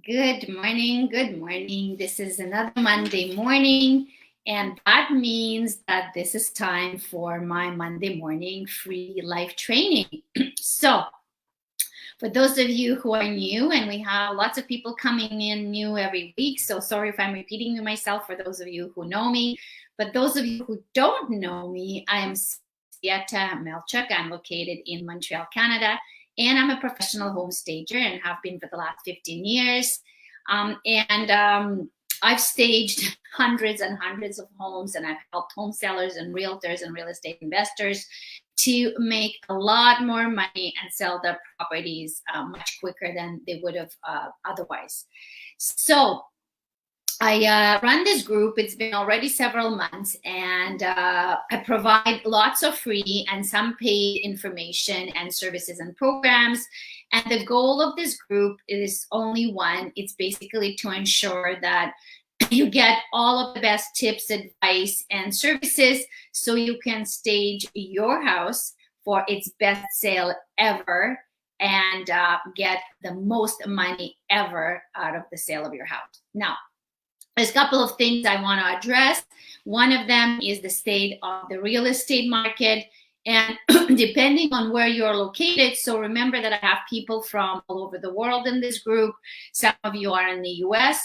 Good morning. Good morning. This is another Monday morning, and that means that this is time for my Monday morning free life training. So, for those of you who are new, and we have lots of people coming in new every week, so sorry if I'm repeating myself for those of you who know me. But those of you who don't know me, I am Sieta Melchuk. I'm located in Montreal, Canada, and I'm a professional home stager and have been for the last 15 years. And I've staged hundreds and hundreds of homes, and I've helped home sellers and realtors and real estate investors to make a lot more money and sell their properties much quicker than they would have otherwise. So I run this group. It's been already several months, and I provide lots of free and some paid information and services and programs. And the goal of this group is only one. It's basically to ensure that you get all of the best tips, advice, and services so you can stage your house for its best sale ever and get the most money ever out of the sale of your house. Now, there's a couple of things I want to address. One of them is the state of the real estate market. And depending on where you're located, so remember that I have people from all over the world in this group. Some of you are in the US,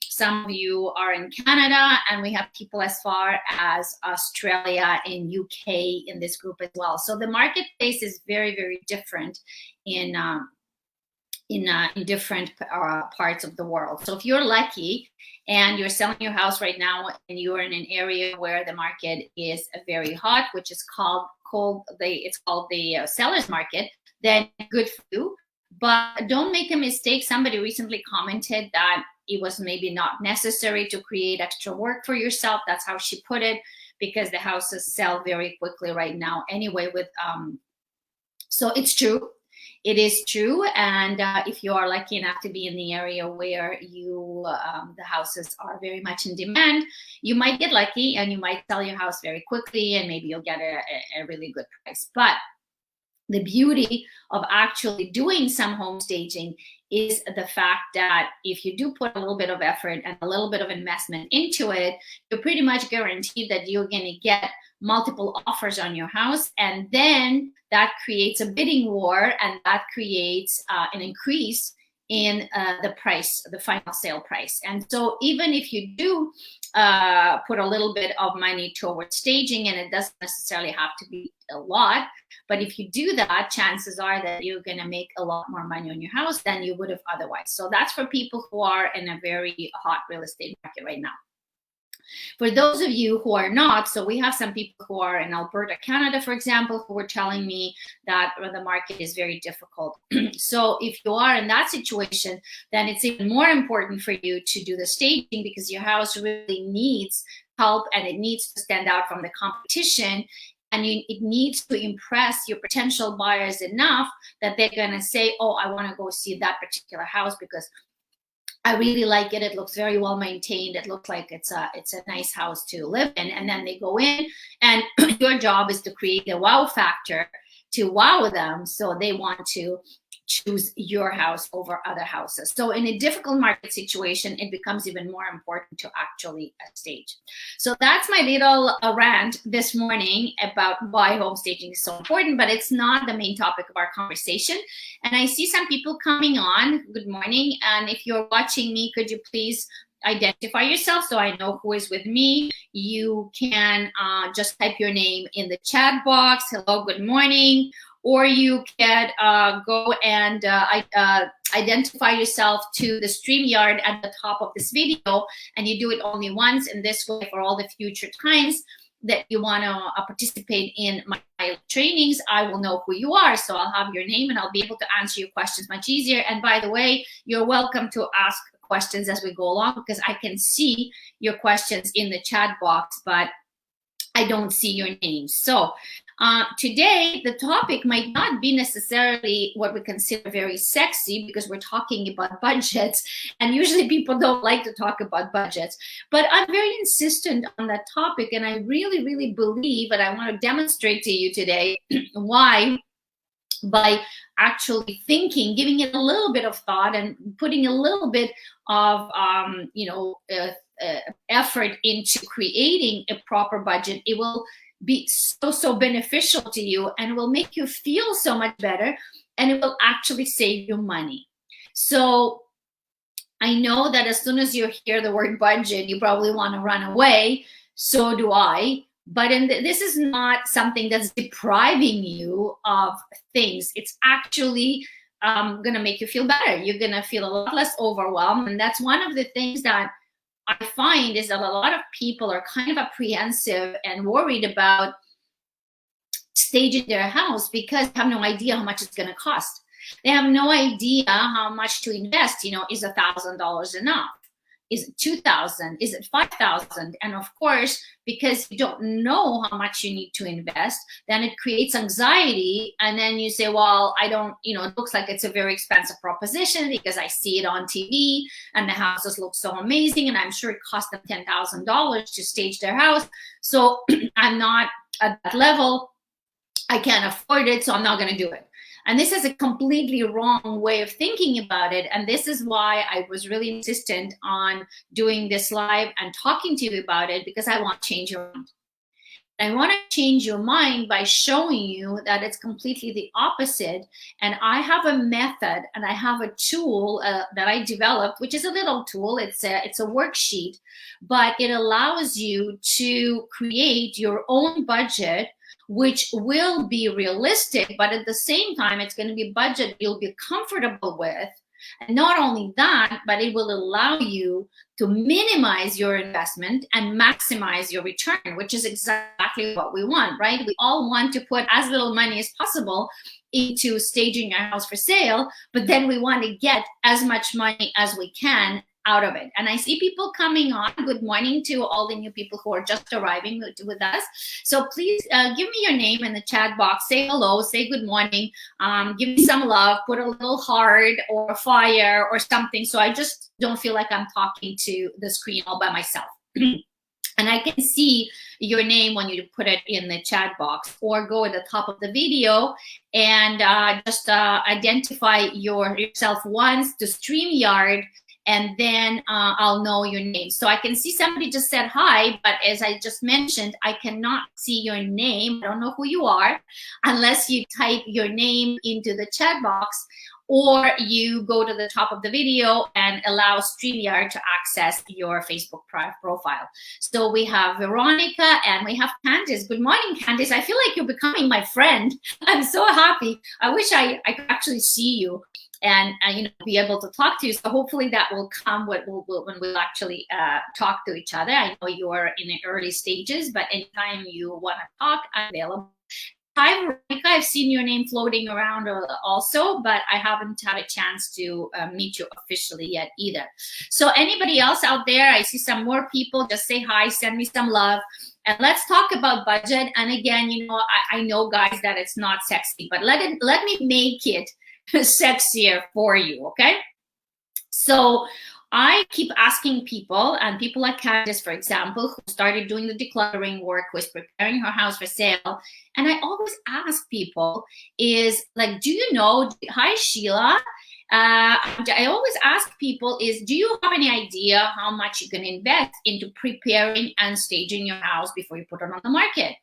some of you are in Canada, and we have people as far as Australia and UK in this group as well. So the marketplace is very, very different in different parts of the world. So if you're lucky and you're selling your house right now and you're in an area where the market is very hot, which is called the seller's market, then good for you. But don't make a mistake. Somebody recently commented that it was maybe not necessary to create extra work for yourself. That's how she put it, because the houses sell very quickly right now anyway. So it's true. It is true, and if you are lucky enough to be in the area where the houses are very much in demand, you might get lucky and you might sell your house very quickly, and maybe you'll get a really good price. But the beauty of actually doing some home staging is the fact that if you do put a little bit of effort and a little bit of investment into it, you're pretty much guaranteed that you're going to get multiple offers on your house, and then that creates a bidding war, and that creates an increase in the price, the final sale price. And so even if you do put a little bit of money towards staging, and it doesn't necessarily have to be a lot, but if you do that, chances are that you're going to make a lot more money on your house than you would have otherwise. So that's for people who are in a very hot real estate market right now. For those of you who are not, so we have some people who are in Alberta, Canada, for example, who were telling me that the market is very difficult. So if you are in that situation, then it's even more important for you to do the staging, because your house really needs help and it needs to stand out from the competition. And it needs to impress your potential buyers enough that they're going to say, oh, I want to go see that particular house because I really like it. It looks very well maintained. It looks like it's a nice house to live in. And then they go in, and your job is to create a wow factor to wow them, so they want to choose your house over other houses. So in a difficult market situation, it becomes even more important to actually stage. So that's my little rant this morning about why home staging is so important, but it's not the main topic of our conversation. And I see some people coming on. Good morning. And if you're watching me, could you please identify yourself so I know who is with me? You can just type your name in the chat box. Hello, good morning. Or you can go and identify yourself to the StreamYard at the top of this video, and you do it only once. And this way, for all the future times that you want to participate in my trainings, I will know who you are. So I'll have your name and I'll be able to answer your questions much easier. And by the way, you're welcome to ask questions as we go along, because I can see your questions in the chat box, but I don't see your name. So today, the topic might not be necessarily what we consider very sexy, because we're talking about budgets, and usually people don't like to talk about budgets. But I'm very insistent on that topic, and I really, really believe, and I want to demonstrate to you today why by actually thinking, giving it a little bit of thought and putting a little bit of effort into creating a proper budget, it will be so beneficial to you, and it will make you feel so much better, and it will actually save you money. So I know that as soon as you hear the word budget, you probably want to run away. So do I. But this is not something that's depriving you of things. It's actually going to make you feel better. You're going to feel a lot less overwhelmed. And that's one of the things that I find is that a lot of people are kind of apprehensive and worried about staging their house because they have no idea how much it's going to cost. They have no idea how much to invest. Is $1,000 enough? Is it 2,000? Is it 5,000? And of course, because you don't know how much you need to invest, then it creates anxiety. And then you say, well, I don't, it looks like it's a very expensive proposition because I see it on TV and the houses look so amazing. And I'm sure it cost them $10,000 to stage their house. So I'm not at that level. I can't afford it, so I'm not going to do it. And this is a completely wrong way of thinking about it. And this is why I was really insistent on doing this live and talking to you about it, because I want to change your mind. I want to change your mind by showing you that it's completely the opposite. And I have a method and I have a tool that I developed, which is a little tool. It's a worksheet, but it allows you to create your own budget, which will be realistic, but at the same time, it's going to be a budget you'll be comfortable with. And not only that, but it will allow you to minimize your investment and maximize your return, which is exactly what we want, right? We all want to put as little money as possible into staging our house for sale, but then we want to get as much money as we can out of it. And I see people coming on. Good morning to all the new people who are just arriving with us. So please give me your name in the chat box. Say hello, say good morning, give me some love, put a little heart or fire or something, so I just don't feel like I'm talking to the screen all by myself. And I can see your name when you put it in the chat box, or go at the top of the video and just identify yourself once to StreamYard, and then I'll know your name. So I can see somebody just said hi, but as I just mentioned, I cannot see your name. I don't know who you are unless you type your name into the chat box, or you go to the top of the video and allow StreamYard to access your Facebook profile. So we have Veronica and we have Candice. Good morning, Candice. I feel like you're becoming my friend. I'm so happy. I wish I could actually see you and be able to talk to you. So hopefully that will come when we'll actually talk to each other. I know you are in the early stages, but anytime you want to talk, I'm available. Hi, Veronica. I've seen your name floating around also, but I haven't had a chance to meet you officially yet either. So anybody else out there, I see some more people, just say hi, send me some love, and let's talk about budget. And again, I know, guys, that it's not sexy, but let me make it sexier for you, okay? So I keep asking people, and people like Candice, for example, who started doing the decluttering work, was preparing her house for sale. And I always ask people is like, do you know, hi, Sheila. I always ask people is, do you have any idea how much you can invest into preparing and staging your house before you put it on the market?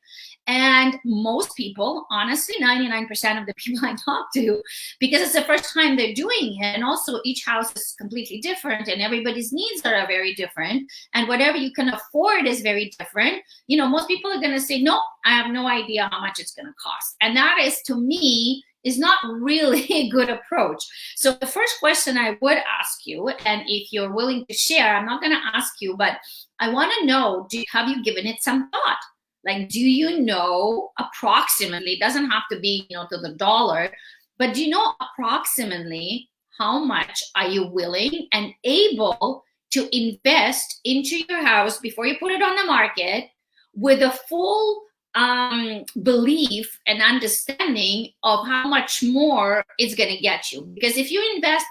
And most people, honestly, 99% of the people I talk to, because it's the first time they're doing it, and also each house is completely different and everybody's needs are very different, and whatever you can afford is very different. Most people are going to say, no, I have no idea how much it's going to cost. And that is, to me, is not really a good approach. So the first question I would ask you, and if you're willing to share, I'm not going to ask you, but I want to know, have you given it some thought? Like, do you know approximately, it doesn't have to be, to the dollar, but do you know approximately how much are you willing and able to invest into your house before you put it on the market, with a full belief and understanding of how much more it's going to get you? Because if you invest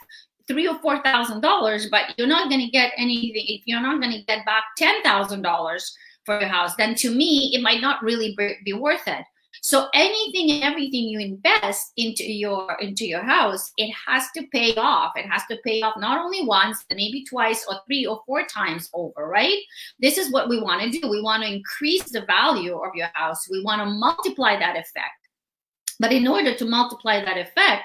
$3,000 or $4,000, but you're not going to get anything, if you're not going to get back $10,000 for your house, then to me, it might not really be worth it. So anything and everything you invest into your house, it has to pay off. It has to pay off not only once, but maybe twice or 3 or 4 times over, right? This is what we want to do. We want to increase the value of your house. We want to multiply that effect. But in order to multiply that effect,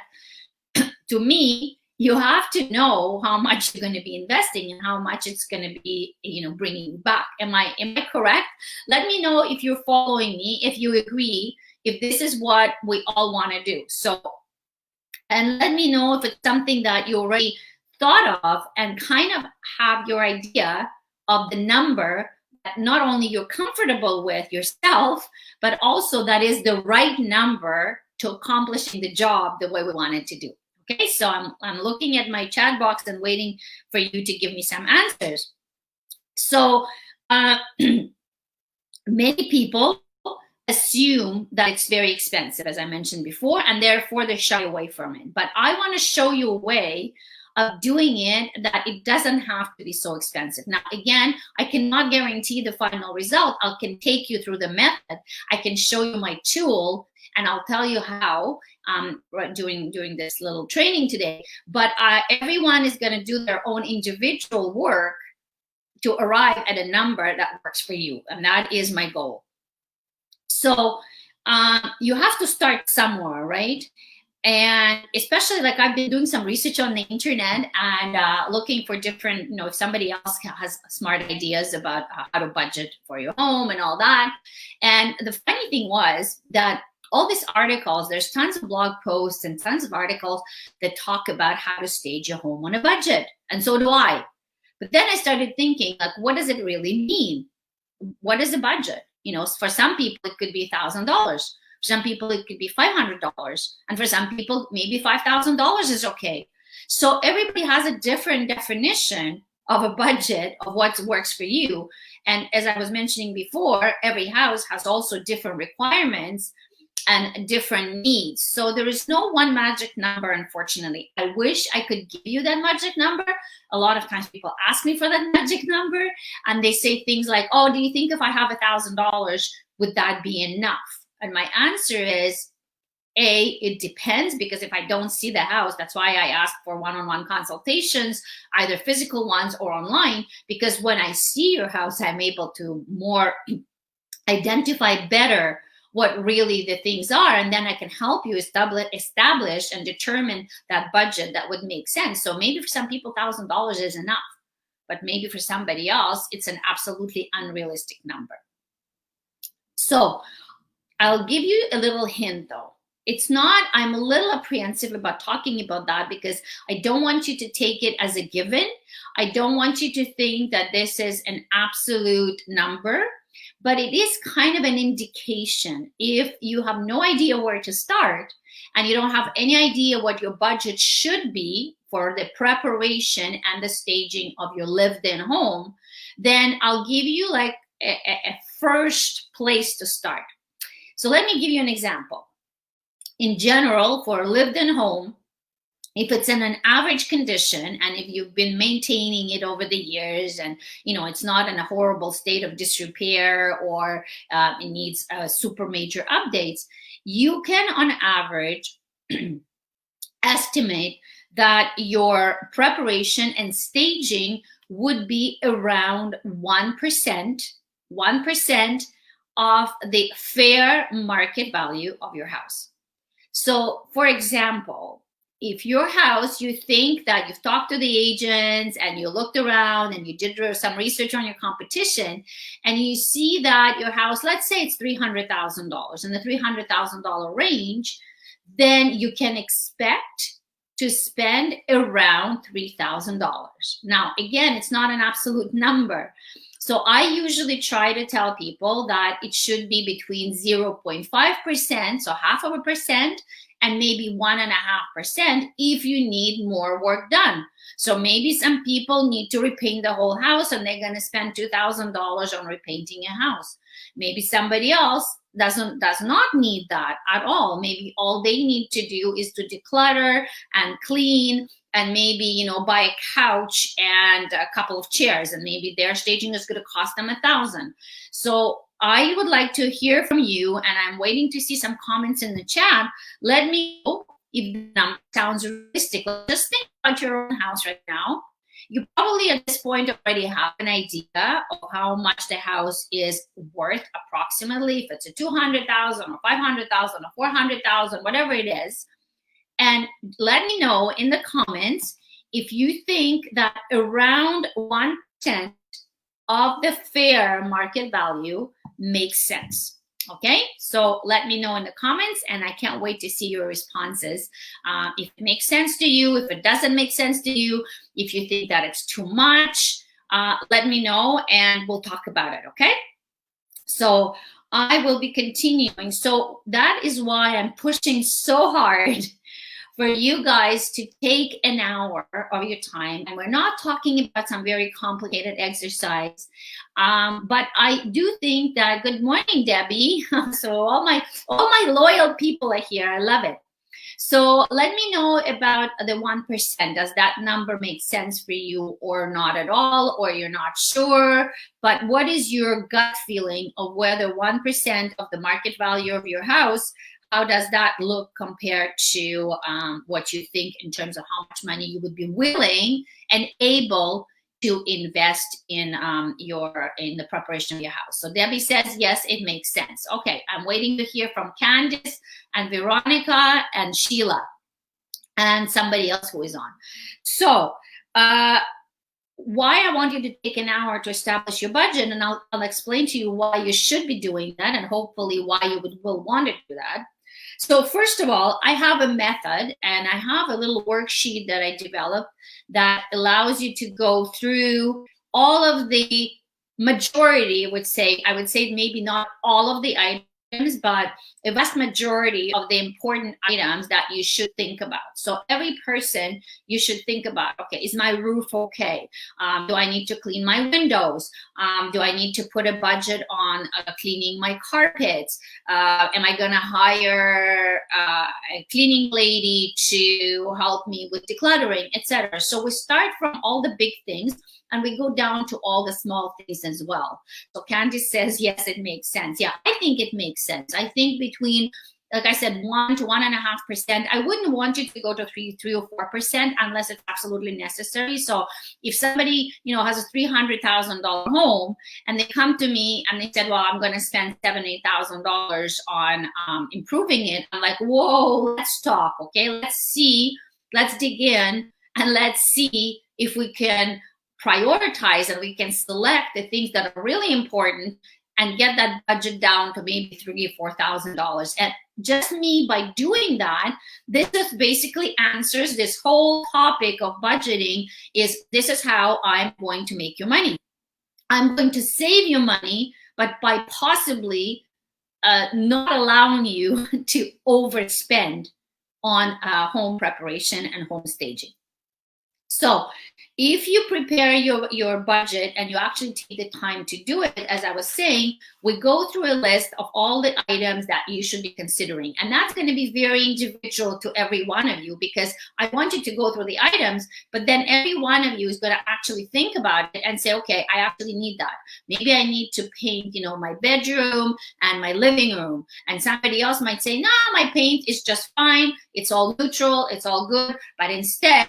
to me, you have to know how much you're going to be investing and how much it's going to be, bringing you back. Am I correct? Let me know if you're following me, if you agree, if this is what we all want to do. So, and let me know if it's something that you already thought of and kind of have your idea of the number that not only you're comfortable with yourself, but also that is the right number to accomplishing the job the way we want it to do. Okay, so I'm looking at my chat box and waiting for you to give me some answers. So many people assume that it's very expensive, as I mentioned before, and therefore they shy away from it. But I want to show you a way of doing it that it doesn't have to be so expensive. Now, again, I cannot guarantee the final result. I can take you through the method. I can show you my tool, and I'll tell you how during this little training today. But everyone is going to do their own individual work to arrive at a number that works for you, and that is my goal. So you have to start somewhere, right? And especially, like, I've been doing some research on the internet and looking for different, if somebody else has smart ideas about how to budget for your home and all that. And the funny thing was that all these articles, there's tons of blog posts and tons of articles that talk about how to stage your home on a budget. And so do I. But then I started thinking, like, what does it really mean? What is a budget? For some people, it could be $1,000. For some people, it could be $500. And for some people, maybe $5,000 is okay. So everybody has a different definition of a budget, of what works for you. And as I was mentioning before, every house has also different requirements and different needs. So there is no one magic number, unfortunately. I wish I could give you that magic number. A lot of times people ask me for that magic number, and they say things like, oh, do you think if I have $1,000, would that be enough? And my answer is, A, it depends, because if I don't see the house, that's why I ask for one-on-one consultations, either physical ones or online, because when I see your house, I'm able to more identify better what really the things are, and then I can help you establish and determine that budget that would make sense. So maybe for some people, $1,000 is enough, but maybe for somebody else, it's an absolutely unrealistic number. So I'll give you a little hint, though. It's not, I'm a little apprehensive about talking about that because I don't want you to take it as a given. I don't want you to think that this is an absolute number. But it is kind of an indication. If you have no idea where to start and you don't have any idea what your budget should be for the preparation and the staging of your lived-in home, then I'll give you like a first place to start. So let me give you an example. In general, for a lived-in home, if it's in an average condition and if you've been maintaining it over the years and it's not in a horrible state of disrepair or it needs super major updates, you can on average estimate that your preparation and staging would be around 1% of the fair market value of your house. So for example, if your house, you think that you've talked to the agents and you looked around and you did some research on your competition and you see that your house, let's say it's $300,000 in the $300,000 range, then you can expect to spend around $3,000. Now, again, it's not an absolute number. So I usually try to tell people that it should be between 0.5%, so 0.5%, and maybe 1.5% if you need more work done. So maybe some people need to repaint the whole house and they're going to spend $2,000 on repainting a house. Maybe somebody else does not need that at all. Maybe all they need to do is to declutter and clean and maybe, buy a couch and a couple of chairs, and maybe their staging is going to cost them $1,000. So I would like to hear from you, and I'm waiting to see some comments in the chat. Let me know if the number sounds realistic. Just think about your own house right now. You probably at this point already have an idea of how much the house is worth approximately, if it's a 200,000 or 500,000 or 400,000, whatever it is. And let me know in the comments if you think that around 1% of the fair market value makes sense. Okay, so let me know in the comments, and I can't wait to see your responses. If it makes sense to you, if it doesn't make sense to you, if you think that it's too much, let me know and we'll talk about it, okay? So I will be continuing. So that is why I'm pushing so hard for you guys to take an hour of your time. And we're not talking about some very complicated exercise. But I do think that, good morning, Debbie. So all my loyal people are here. I love it. So let me know about the 1%. Does that number make sense for you or not at all, or you're not sure? But what is your gut feeling of whether 1% of the market value of your house, how does that look compared to what you think in terms of how much money you would be willing and able to invest in the preparation of your house? So Debbie says, yes, it makes sense. Okay, I'm waiting to hear from Candice and Veronica and Sheila and somebody else who is on. So why I want you to take an hour to establish your budget, and I'll explain to you why you should be doing that, and hopefully why you will want to do that. So first of all, I have a method, and I have a little worksheet that I developed that allows you to go through all of the majority, I would say maybe not all of the items, but a vast majority of the important items that you should think about. So every person, you should think about, okay, is my roof okay? Do I need to clean my windows? Do I need to put a budget on cleaning my carpets? Am I gonna hire a cleaning lady to help me with decluttering, etc.? So we start from all the big things, and we go down to all the small things as well. So Candice says, yes, it makes sense. Yeah, I think it makes sense. I think between, like I said, 1 to 1.5%. I wouldn't want you to go to 3 or 4% unless it's absolutely necessary. So if somebody, has a $300,000 home and they come to me and they said, well, I'm going to spend $7,000, $8,000 on improving it, I'm like, whoa, let's talk. Okay, let's dig in, and let's see if we can prioritize and we can select the things that are really important and get that budget down to maybe $3,000 or $4,000. And just me, by doing that, this just basically answers this whole topic of budgeting. This is how I'm going to make your money. I'm going to save you money, but by possibly not allowing you to overspend on home preparation and home staging. So if you prepare your budget and you actually take the time to do it, as I was saying, we go through a list of all the items that you should be considering. And that's going to be very individual to every one of you, because I want you to go through the items, but then every one of you is going to actually think about it and say, okay, I actually need that. Maybe I need to paint, my bedroom and my living room. And somebody else might say, no, my paint is just fine. It's all neutral. It's all good. But instead,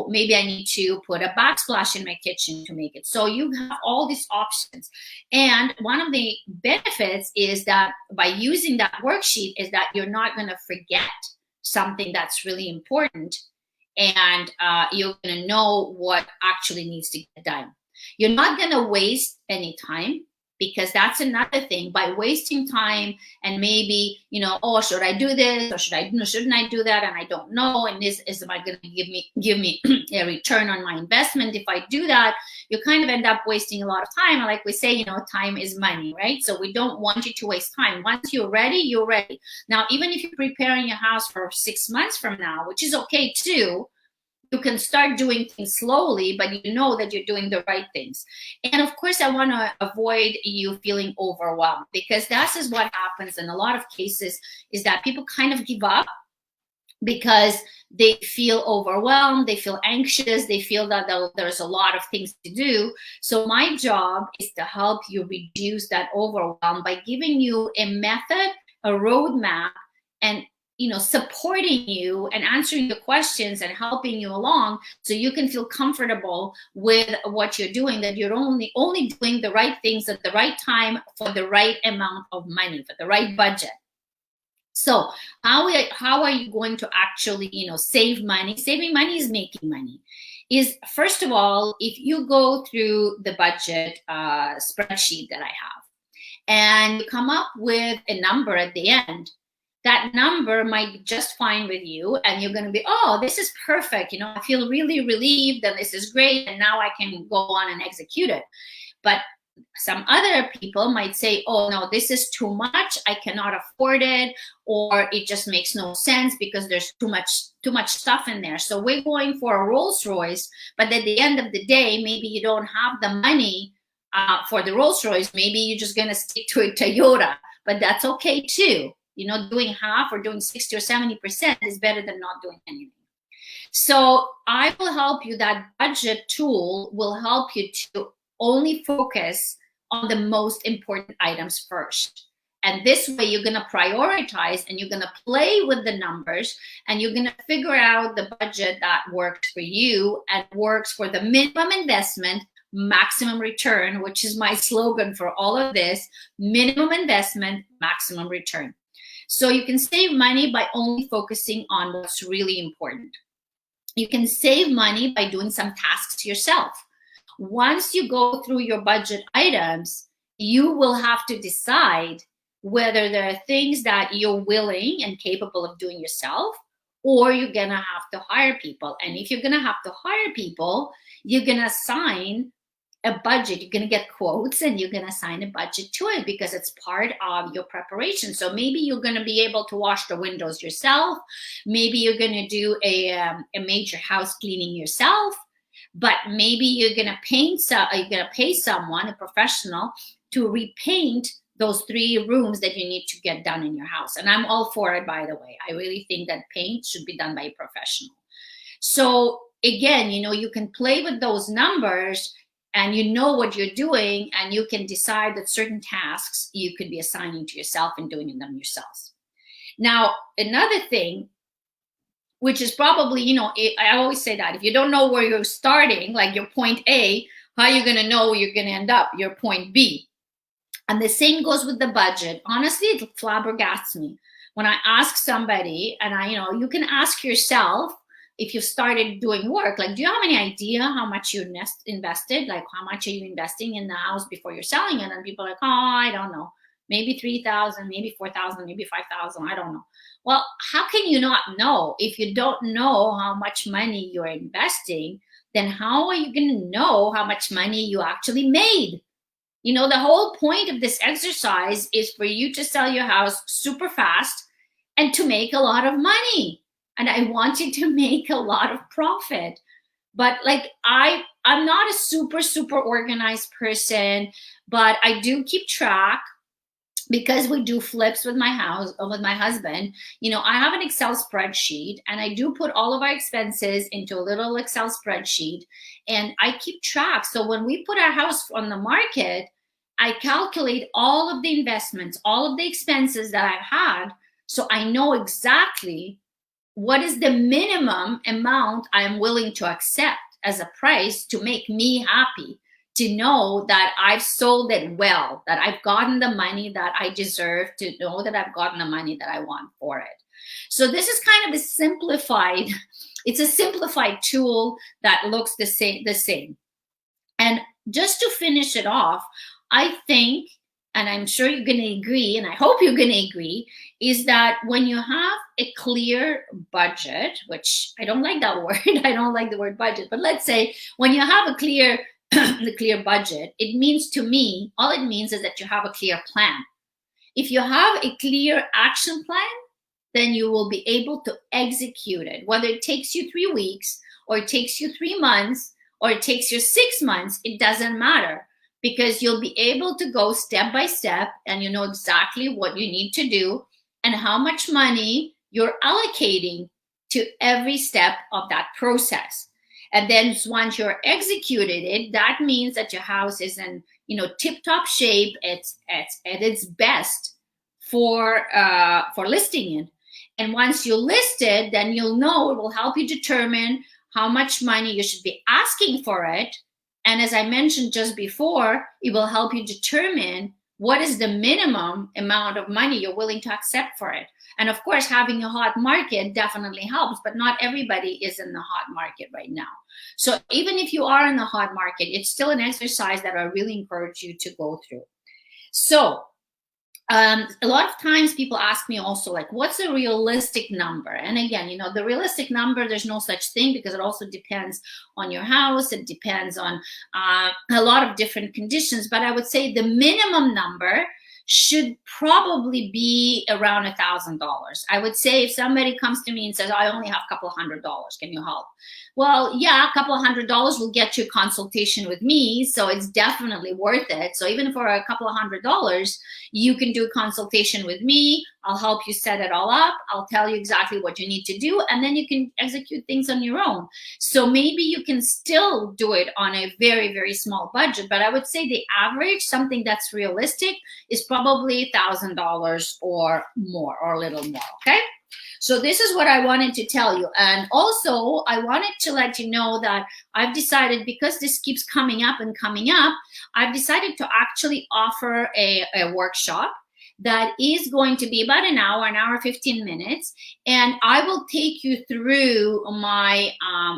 maybe I need to put a backsplash in my kitchen to make it. So you have all these options. And one of the benefits is that by using that worksheet is that you're not going to forget something that's really important, and you're going to know what actually needs to get done. You're not going to waste any time, because that's another thing. By wasting time and maybe, should I do this or shouldn't I do that? And I don't know. And am I going to give me a return on my investment if I do that? You kind of end up wasting a lot of time. Like we say, time is money, right? So we don't want you to waste time. Once you're ready, you're ready. Now, even if you're preparing your house for 6 months from now, which is okay too, you can start doing things slowly, but you know that you're doing the right things. And of course, I want to avoid you feeling overwhelmed, because that is what happens in a lot of cases, is that people kind of give up because they feel overwhelmed, they feel anxious, they feel that there's a lot of things to do. So my job is to help you reduce that overwhelm by giving you a method, a roadmap, and supporting you and answering your questions and helping you along, so you can feel comfortable with what you're doing, that you're only doing the right things at the right time for the right amount of money, for the right budget. So how are you going to actually, save money? Saving money is making money. Is, first of all, if you go through the budget spreadsheet that I have, and you come up with a number at the end, that number might be just fine with you, and you're going to be, oh, this is perfect. I feel really relieved, and this is great, and now I can go on and execute it. But some other people might say, oh no, this is too much, I cannot afford it, or it just makes no sense because there's too much stuff in there. So we're going for a Rolls Royce, but at the end of the day, maybe you don't have the money for the Rolls Royce. Maybe you're just going to stick to a Toyota, but that's okay too. Doing half or doing 60 or 70% is better than not doing anything. So I will help you. That budget tool will help you to only focus on the most important items first. And this way you're going to prioritize, and you're going to play with the numbers, and you're going to figure out the budget that works for you and works for the minimum investment, maximum return, which is my slogan for all of this: minimum investment, maximum return. So you can save money by only focusing on what's really important. You can save money by doing some tasks yourself. Once you go through your budget items, you will have to decide whether there are things that you're willing and capable of doing yourself, or you're going to have to hire people. And if you're going to have to hire people, you're going to assign a budget. You're going to get quotes, and you're going to assign a budget to it, because it's part of your preparation. So maybe you're going to be able to wash the windows yourself. Maybe you're going to do a major house cleaning yourself. But maybe you're going to pay someone, a professional, to repaint those 3 rooms that you need to get done in your house. And I'm all for it, by the way. I really think that paint should be done by a professional. So again, you can play with those numbers, and you know what you're doing, and you can decide that certain tasks you could be assigning to yourself and doing them yourselves. Now, another thing, which is probably, I always say that if you don't know where you're starting, like your point A, how are you going to know where you're going to end up, your point B? And the same goes with the budget. Honestly, it flabbergasts me when I ask somebody, and you can ask yourself, if you've started doing work, like, do you have any idea how much you invested? Like, how much are you investing in the house before you're selling it? And people are like, oh, I don't know. Maybe 3,000, maybe 4,000, maybe 5,000. I don't know. Well, how can you not know? If you don't know how much money you're investing, then how are you going to know how much money you actually made? The whole point of this exercise is for you to sell your house super fast and to make a lot of money. And I want you to make a lot of profit. But like, I'm not a super organized person, but I do keep track, because we do flips with my husband. I have an Excel spreadsheet, and I do put all of our expenses into a little Excel spreadsheet, and I keep track. So when we put our house on the market, I calculate all of the investments, all of the expenses that I've had, so I know exactly what is the minimum amount I'm willing to accept as a price to make me happy, to know that I've sold it well, that I've gotten the money that I deserve, to know that I've gotten the money that I want for it. So this is kind of it's a simplified tool that looks the same. And just to finish it off, I think, and I'm sure you're going to agree, and I hope you're going to agree, is that when you have a clear budget, which I don't like that word, I don't like the word budget, but let's say when you have a clear budget, it means, to me, all it means is that you have a clear plan. If you have a clear action plan, then you will be able to execute it. Whether it takes you 3 weeks, or it takes you 3 months, or it takes you 6 months, it doesn't matter, because you'll be able to go step by step, and you know exactly what you need to do and how much money you're allocating to every step of that process. And then once you're executed it, that means that your house is in, tip-top shape. It's at its best for listing it. And once you list it, then you'll know, it will help you determine how much money you should be asking for it. And as I mentioned just before, it will help you determine what is the minimum amount of money you're willing to accept for it. And of course, having a hot market definitely helps, but not everybody is in the hot market right now. So even if you are in the hot market, it's still an exercise that I really encourage you to go through. So a lot of times people ask me also, like, what's a realistic number? And again, the realistic number, there's no such thing, because it also depends on your house. It depends on a lot of different conditions. But I would say the minimum number should probably be around $1,000. I would say if somebody comes to me and says, I only have a couple $100, can you help? Well, yeah, a couple $100 will get you a consultation with me, so it's definitely worth it. So even for a couple $100, you can do a consultation with me. I'll help you set it all up. I'll tell you exactly what you need to do, and then you can execute things on your own. So maybe you can still do it on a very, very small budget, but I would say the average, something that's realistic, is probably $1,000 or more, or a little more, okay? So this is what I wanted to tell you. And also, I wanted to let you know that I've decided, because this keeps coming up and coming up, I've decided to actually offer a workshop that is going to be about an hour, 15 minutes. And I will take you through my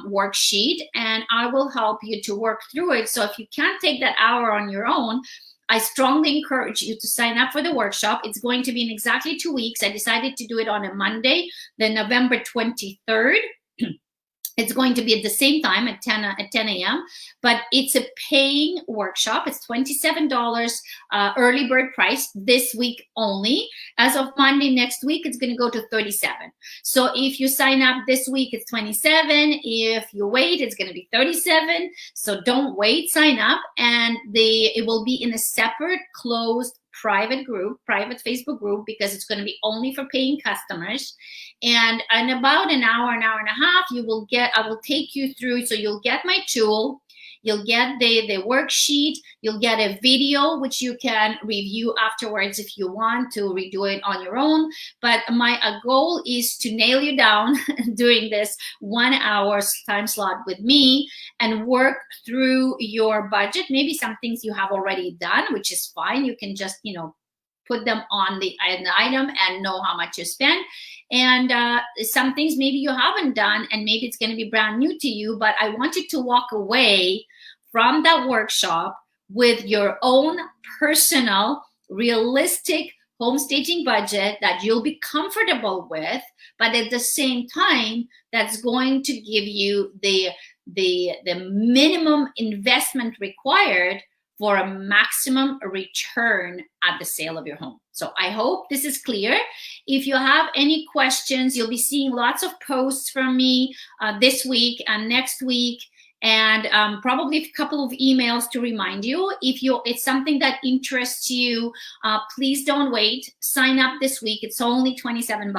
worksheet, and I will help you to work through it. So if you can't take that hour on your own, I strongly encourage you to sign up for the workshop. It's going to be in exactly 2 weeks. I decided to do it on a Monday, then November 23rd. It's going to be at the same time at 10 a.m., but it's a paying workshop. It's $27 early bird price this week only. As of Monday next week, it's going to go to $37. So if you sign up this week, it's $27. If you wait, it's going to be $37. So don't wait, sign up, and it will be in a separate closed private Facebook group, because it's going to be only for paying customers. And in about an hour and a half, I will take you through. So you'll get my tool, you'll get the worksheet, you'll get a video, which you can review afterwards if you want to redo it on your own. But my goal is to nail you down during this 1 hour time slot with me and work through your budget. Maybe some things you have already done, which is fine. You can just, put them on the item and know how much you spend. And some things maybe you haven't done, and maybe it's going to be brand new to you, but I want you to walk away from that workshop with your own personal, realistic home staging budget that you'll be comfortable with, but at the same time, that's going to give you the minimum investment required for a maximum return at the sale of your home. So I hope this is clear. If you have any questions, you'll be seeing lots of posts from me this week and next week, and probably a couple of emails to remind you. If it's something that interests you, please don't wait. Sign up this week. It's only $27,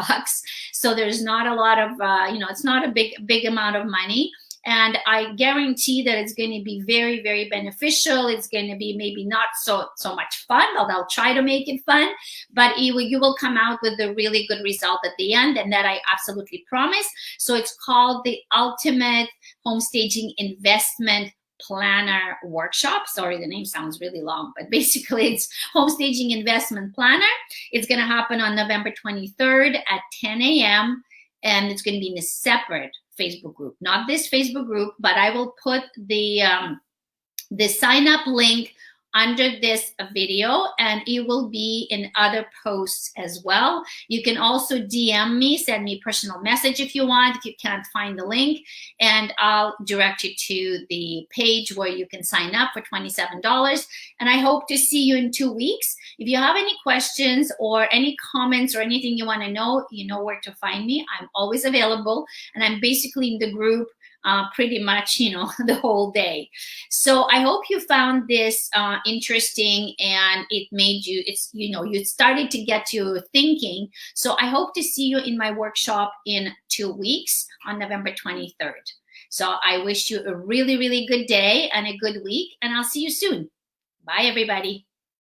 so there's not a lot of, it's not a big amount of money. And I guarantee that it's going to be very, very beneficial. It's going to be maybe not so much fun, although I'll try to make it fun, but you will come out with a really good result at the end, and that I absolutely promise. So it's called the Ultimate Home Staging Investment Planner Workshop. Sorry, the name sounds really long, but basically it's Home Staging Investment Planner. It's going to happen on November 23rd at 10 a.m. and it's going to be in a separate Facebook group, not this Facebook group, but I will put the sign up link under this video, and it will be in other posts as well. You can also DM me, send me a personal message if you want, if you can't find the link, and I'll direct you to the page where you can sign up for $27. And I hope to see you in 2 weeks. If you have any questions or any comments or anything you want to know, you know where to find me. I'm always available, and I'm basically in the group pretty much, the whole day. So I hope you found this interesting, and it made you, you started to get you thinking. So I hope to see you in my workshop in 2 weeks on November 23rd. So I wish you a really, really good day and a good week, and I'll see you soon. Bye, everybody.